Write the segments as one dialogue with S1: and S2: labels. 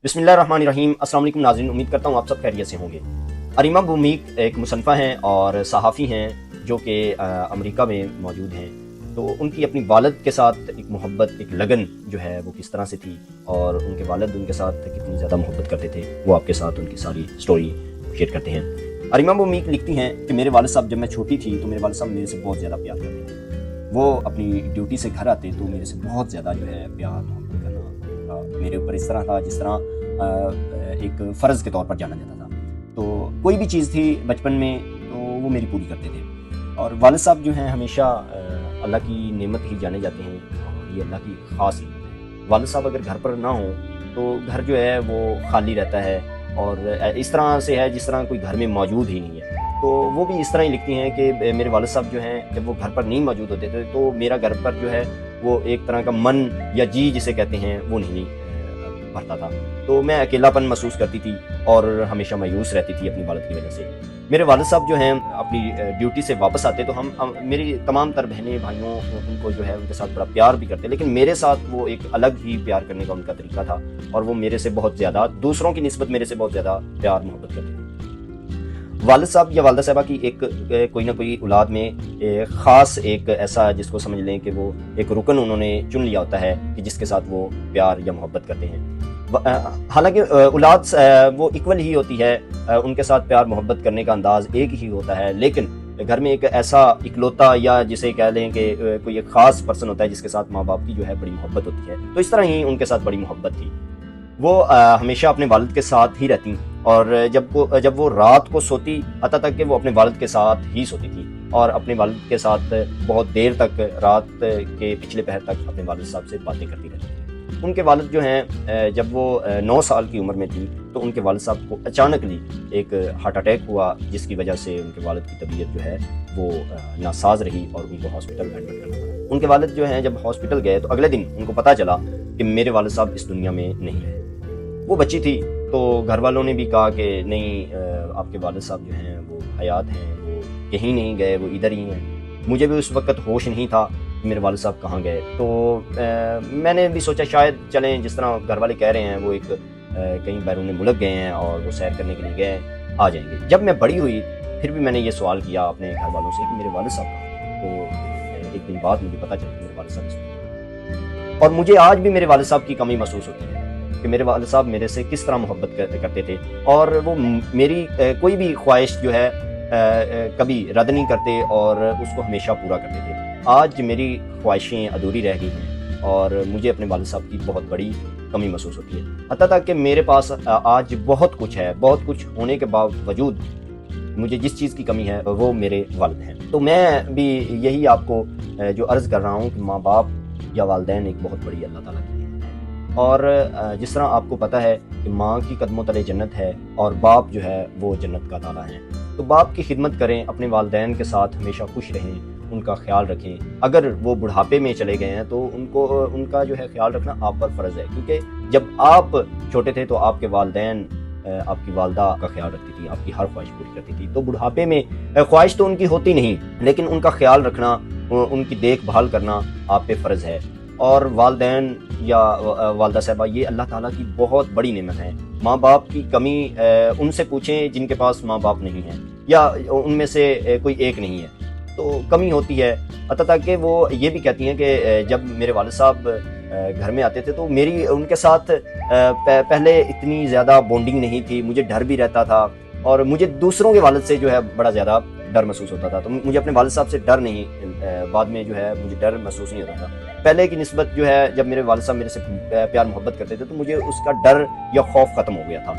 S1: بسم اللہ الرحمن الرحیم۔ السلام علیکم ناظرین، امید کرتا ہوں آپ سب خیریت سے ہوں گے۔ اریما بھومیک ایک مصنفہ ہیں اور صحافی ہیں جو کہ امریکہ میں موجود ہیں۔ تو ان کی اپنی والد کے ساتھ ایک محبت، ایک لگن جو ہے وہ کس طرح سے تھی، اور ان کے والد ان کے ساتھ کتنی زیادہ محبت کرتے تھے، وہ آپ کے ساتھ ان کی ساری سٹوری شیئر کرتے ہیں۔ اریما بھومیک لکھتی ہیں کہ میرے والد صاحب جب میں چھوٹی تھی تو میرے والد صاحب میرے سے بہت زیادہ پیار کرتے تھے۔ وہ اپنی ڈیوٹی سے گھر آتے تو میرے سے بہت زیادہ جو ہے پیار محبت کرنا میرے اوپر اس طرح تھا جس طرح ایک فرض کے طور پر جانا جاتا تھا۔ تو کوئی بھی چیز تھی بچپن میں تو وہ میری پوری کرتے تھے، اور والد صاحب جو ہیں ہمیشہ اللہ کی نعمت ہی جانے جاتے ہیں، اور یہ اللہ کی خاص نعمت۔ والد صاحب اگر گھر پر نہ ہوں تو گھر جو ہے وہ خالی رہتا ہے، اور اس طرح سے ہے جس طرح کوئی گھر میں موجود ہی نہیں ہے۔ تو وہ بھی اس طرح ہی لکھتی ہیں کہ میرے والد صاحب جو ہیں جب وہ گھر پر نہیں موجود ہوتے تھے تو میرا گھر پر جو ہے وہ ایک طرح کا من یا جی جسے کہتے ہیں وہ نہیں بھرتا تھا۔ تو میں اکیلا پن محسوس کرتی تھی اور ہمیشہ مایوس رہتی تھی اپنی والد کی وجہ سے۔ میرے والد صاحب جو ہیں اپنی ڈیوٹی سے واپس آتے تو ہم میری تمام تر بہنیں بھائیوں ان کو جو ہے ان کے ساتھ بڑا پیار بھی کرتے، لیکن میرے ساتھ وہ ایک الگ ہی پیار کرنے کا ان کا طریقہ تھا، اور وہ میرے سے بہت زیادہ، دوسروں کی نسبت میرے سے بہت زیادہ پیار محبت کرتے تھے۔ والد صاحب یا والدہ صاحبہ کی ایک کوئی نہ کوئی اولاد میں خاص ایک ایسا جس کو سمجھ لیں کہ وہ ایک رکن انہوں نے چن لیا ہوتا ہے کہ جس کے ساتھ وہ پیار یا محبت کرتے ہیں۔ حالانکہ اولاد وہ ایکول ہی ہوتی ہے، ان کے ساتھ پیار محبت کرنے کا انداز ایک ہی ہوتا ہے، لیکن گھر میں ایک ایسا اکلوتا یا جسے کہہ لیں کہ کوئی ایک خاص پرسن ہوتا ہے جس کے ساتھ ماں باپ کی جو ہے بڑی محبت ہوتی ہے۔ تو اس طرح ہی ان کے ساتھ بڑی محبت تھی۔ وہ ہمیشہ اپنے والد کے ساتھ ہی رہتی، اور جب وہ رات کو سوتی حتیٰ تک کہ وہ اپنے والد کے ساتھ ہی سوتی تھی، اور اپنے والد کے ساتھ بہت دیر تک، رات کے پچھلے پہر تک اپنے والد صاحب سے باتیں کرتی رہتی تھی۔ ان کے والد جو ہیں جب وہ 9 سال کی عمر میں تھی تو ان کے والد صاحب کو اچانکلی ایک ہارٹ اٹیک ہوا، جس کی وجہ سے ان کے والد کی طبیعت جو ہے وہ ناساز رہی اور ان کو ہاسپٹل ایڈمٹ کرنا پڑا۔ ان کے والد جو ہیں جب ہاسپٹل گئے تو اگلے دن ان کو پتہ چلا کہ میرے والد صاحب اس دنیا میں نہیں ہے۔ وہ بچی تھی تو گھر والوں نے بھی کہا کہ نہیں، آپ کے والد صاحب جو ہیں وہ حیات ہیں، وہ کہیں نہیں گئے، وہ ادھر ہی ہیں۔ مجھے بھی اس وقت ہوش نہیں تھا کہ میرے والد صاحب کہاں گئے، تو میں نے بھی سوچا شاید چلیں، جس طرح گھر والے کہہ رہے ہیں وہ ایک کہیں بیرون ملک گئے ہیں اور وہ سیر کرنے کے لیے گئے ہیں، آ جائیں گے۔ جب میں بڑی ہوئی پھر بھی میں نے یہ سوال کیا اپنے گھر والوں سے کہ میرے والد صاحب کہاں؟ تو ایک دن بعد مجھے پتہ چلا کہ میرے والد صاحب اس میں، اور مجھے آج بھی میرے والد صاحب کی کمی محسوس ہوتی ہے کہ میرے والد صاحب میرے سے کس طرح محبت کرتے تھے، اور وہ میری کوئی بھی خواہش جو ہے کبھی رد نہیں کرتے اور اس کو ہمیشہ پورا کرتے تھے۔ آج میری خواہشیں ادھوری رہ گئی ہیں اور مجھے اپنے والد صاحب کی بہت بڑی کمی محسوس ہوتی ہے، حتیٰ تک کہ میرے پاس آج بہت کچھ ہے، بہت کچھ ہونے کے باوجود مجھے جس چیز کی کمی ہے وہ میرے والد ہیں۔ تو میں بھی یہی آپ کو جو عرض کر رہا ہوں کہ ماں باپ یا والدین ایک بہت بڑی اللہ تعالیٰ کی نعمت ہے، اور جس طرح آپ کو پتہ ہے کہ ماں کی قدموں تلے جنت ہے اور باپ جو ہے وہ جنت کا تالا ہے، تو باپ کی خدمت کریں، اپنے والدین کے ساتھ ہمیشہ خوش رہیں، ان کا خیال رکھیں۔ اگر وہ بڑھاپے میں چلے گئے ہیں تو ان کا جو ہے خیال رکھنا آپ پر فرض ہے، کیونکہ جب آپ چھوٹے تھے تو آپ کے والدین، آپ کی والدہ کا خیال رکھتی تھی، آپ کی ہر خواہش پوری کرتی تھی۔ تو بڑھاپے میں خواہش تو ان کی ہوتی نہیں، لیکن ان کا خیال رکھنا، ان کی دیکھ بھال کرنا آپ پہ فرض ہے۔ اور والدین یا والدہ صاحبہ یہ اللہ تعالیٰ کی بہت بڑی نعمت ہے۔ ماں باپ کی کمی ان سے پوچھیں جن کے پاس ماں باپ نہیں ہیں، یا ان میں سے کوئی ایک نہیں ہے، تو کمی ہوتی ہے۔ حتیٰ تک کہ وہ یہ بھی کہتی ہیں کہ جب میرے والد صاحب گھر میں آتے تھے تو میری ان کے ساتھ پہلے اتنی زیادہ بونڈنگ نہیں تھی، مجھے ڈر بھی رہتا تھا، اور مجھے دوسروں کے والد سے جو ہے بڑا زیادہ ڈر محسوس ہوتا تھا۔ تو مجھے اپنے والد صاحب سے ڈر نہیں، بعد میں جو ہے مجھے ڈر محسوس نہیں ہوتا تھا۔ پہلے کی نسبت جو ہے جب میرے والد صاحب میرے سے پیار محبت کرتے تھے تو مجھے اس کا ڈر یا خوف ختم ہو گیا تھا۔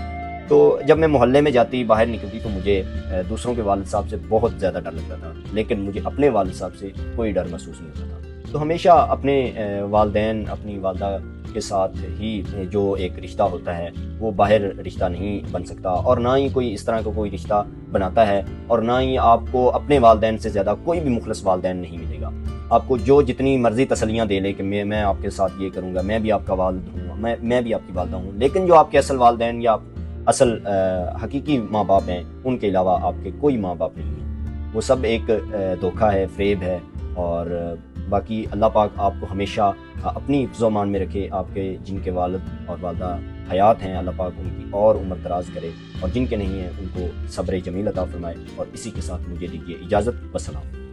S1: تو جب میں محلے میں جاتی، باہر نکلتی تو مجھے دوسروں کے والد صاحب سے بہت زیادہ ڈر لگتا تھا، لیکن مجھے اپنے والد صاحب سے کوئی ڈر محسوس نہیں ہوتا تھا۔ تو ہمیشہ اپنے والدین، اپنی والدہ کے ساتھ ہی جو ایک رشتہ ہوتا ہے وہ باہر رشتہ نہیں بن سکتا، اور نہ ہی کوئی اس طرح کا کوئی رشتہ بناتا ہے، اور نہ ہی آپ کو اپنے والدین سے زیادہ کوئی بھی مخلص والدین نہیں ملے گا۔ آپ کو جو جتنی مرضی تسلیاں دے لے کہ میں آپ کے ساتھ یہ کروں گا، میں بھی آپ کا والد ہوں، میں بھی آپ کی والدہ ہوں، لیکن جو آپ کے اصل والدین یا اصل حقیقی ماں باپ ہیں ان کے علاوہ آپ کے کوئی ماں باپ نہیں ہیں۔ وہ سب ایک دھوکہ ہے، فریب ہے، اور باقی اللہ پاک آپ کو ہمیشہ اپنی حفظ و امان میں رکھے. آپ کے جن کے والد اور والدہ حیات ہیں اللہ پاک ان کی اور عمر دراز کرے, اور جن کے نہیں ہیں ان کو صبر جمیل عطا فرمائے. اور اسی کے ساتھ مجھے دیجیے اجازت. والسلام.